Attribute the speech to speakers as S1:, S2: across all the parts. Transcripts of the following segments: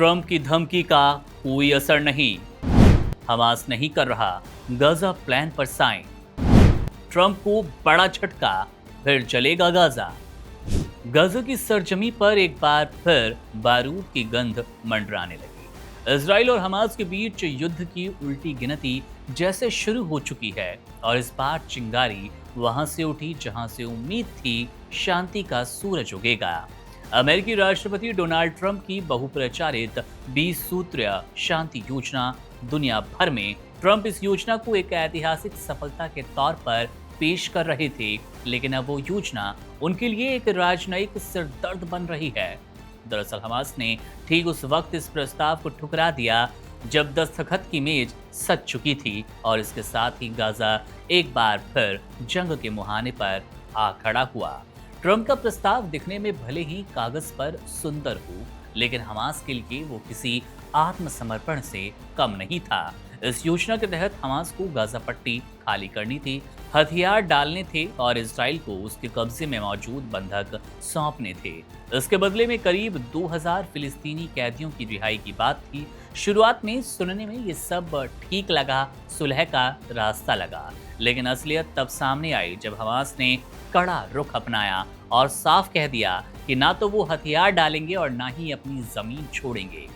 S1: Trump की धमकी का कोई असर नहीं, हमास नहीं कर रहा गाजा प्लान पर साइन। ट्रंप को बड़ा झटका, फिर चलेगा गाजा। गाजा की सरजमी पर एक बार फिर बारूद की गंध मंडराने लगी। इजराइल और हमास के बीच युद्ध की उल्टी गिनती जैसे शुरू हो चुकी है और इस बार चिंगारी वहां से उठी जहां से उम्मीद थी शांति का सूरज उगेगा। अमेरिकी राष्ट्रपति डोनाल्ड ट्रंप की बहुप्रचारित 20 सूत्रीय शांति योजना दुनिया भर में ट्रंप इस योजना को एक ऐतिहासिक सफलता के तौर पर पेश कर रहे थे, लेकिन अब वो योजना उनके लिए एक राजनयिक सिरदर्द बन रही है। दरअसल हमास ने ठीक उस वक्त इस प्रस्ताव को ठुकरा दिया जब दस्तखत की मेज सज चुकी थी और इसके साथ ही गाजा एक बार फिर जंग के मुहाने पर आ खड़ा हुआ। ट्रंप का प्रस्ताव दिखने में भले ही कागज पर सुंदर हो, लेकिन हमास के लिए वो किसी आत्मसमर्पण से कम नहीं था। इस योजना के तहत हमास को गाजा पट्टी खाली करनी थी, हथियार डालने थे और इजराइल को उसके कब्जे में मौजूद बंधक सौंपने थे। इसके बदले में करीब 2000 फिलिस्तीनी कैदियों की रिहाई की बात थी। शुरुआत में सुनने में ये सब ठीक लगा, सुलह का रास्ता लगा, लेकिन असलियत तब सामने आई जब हमास ने कड़ा रुख अपनाया और साफ कह दिया कि ना तो वो हथियार डालेंगे और ना ही अपनी जमीन छोड़ेंगे।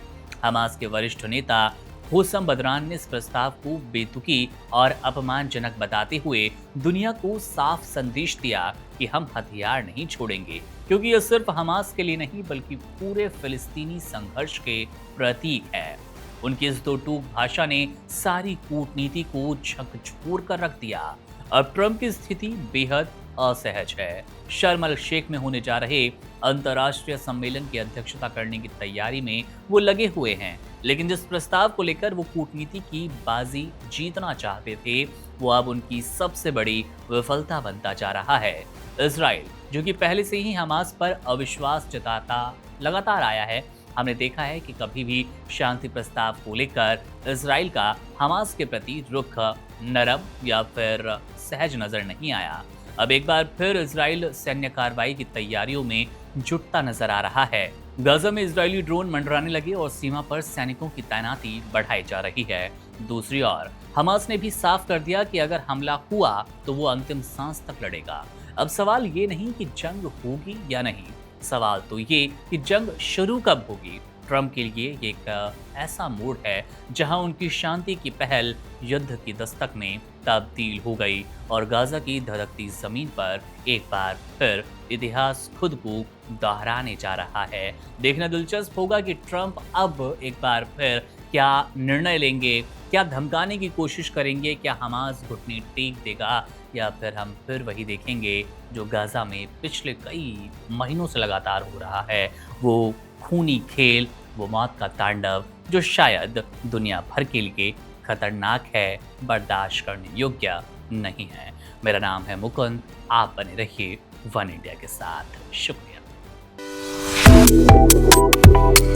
S1: हमास के वरिष्ठ नेता होसम बदरान ने इस प्रस्ताव को बेतुकी और अपमानजनक बताते हुए दुनिया को साफ संदेश दिया कि हम हथियार नहीं छोड़ेंगे, क्योंकि यह सिर्फ हमास के लिए नहीं बल्कि पूरे फिलिस्तीनी संघर्ष के प्रतीक है। उनकी इस दो टूक भाषा ने सारी कूटनीति को झकझोर कर रख दिया। अब ट्रंप की स्थिति बेहद असहज है। शर्म अल शेख में होने जा रहे अंतर्राष्ट्रीय सम्मेलन की अध्यक्षता करने की तैयारी में वो लगे हुए हैं, लेकिन जिस प्रस्ताव को लेकर वो कूटनीति की बाजी जीतना चाहते थे, वो अब उनकी सबसे बड़ी विफलता बनता जा रहा है। इजराइल, जो कि पहले से ही हमास पर अविश्वास जताता लगातार आया है, हमने देखा है कि कभी भी शांति प्रस्ताव को लेकर इजराइल का हमास के प्रति रुख नरम या फिर सहज नजर नहीं आया। अब एक बार फिर इजराइल सैन्य कार्रवाई की तैयारियों में जुटता नजर आ रहा है। गाजा में इजरायली ड्रोन मंडराने लगे और सीमा पर सैनिकों की तैनाती बढ़ाई जा रही है। दूसरी ओर हमास ने भी साफ कर दिया कि अगर हमला हुआ तो वो अंतिम सांस तक लड़ेगा। अब सवाल ये नहीं कि जंग होगी या नहीं, सवाल तो ये कि जंग शुरू कब होगी। ट्रंप के लिए ये एक ऐसा मोड़ है जहां उनकी शांति की पहल युद्ध की दस्तक में तब्दील हो गई और गाजा की धड़कती जमीन पर एक बार फिर इतिहास खुद को दोहराने जा रहा है। देखना दिलचस्प होगा कि ट्रंप अब एक बार फिर क्या निर्णय लेंगे, क्या धमकाने की कोशिश करेंगे, क्या हमास घुटने टेक देगा, या फिर हम फिर वही देखेंगे जो गाजा में पिछले कई महीनों से लगातार हो रहा है, वो खूनी खेल, वो मौत का तांडव जो शायद दुनिया भर के लिए खतरनाक है, बर्दाश्त करने योग्य नहीं है। मेरा नाम है मुकुंद, आप बने रहिए वन इंडिया के साथ। शुक्रिया।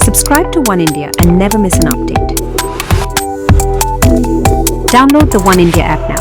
S2: Subscribe to One India and never miss an update. Download the One India app now.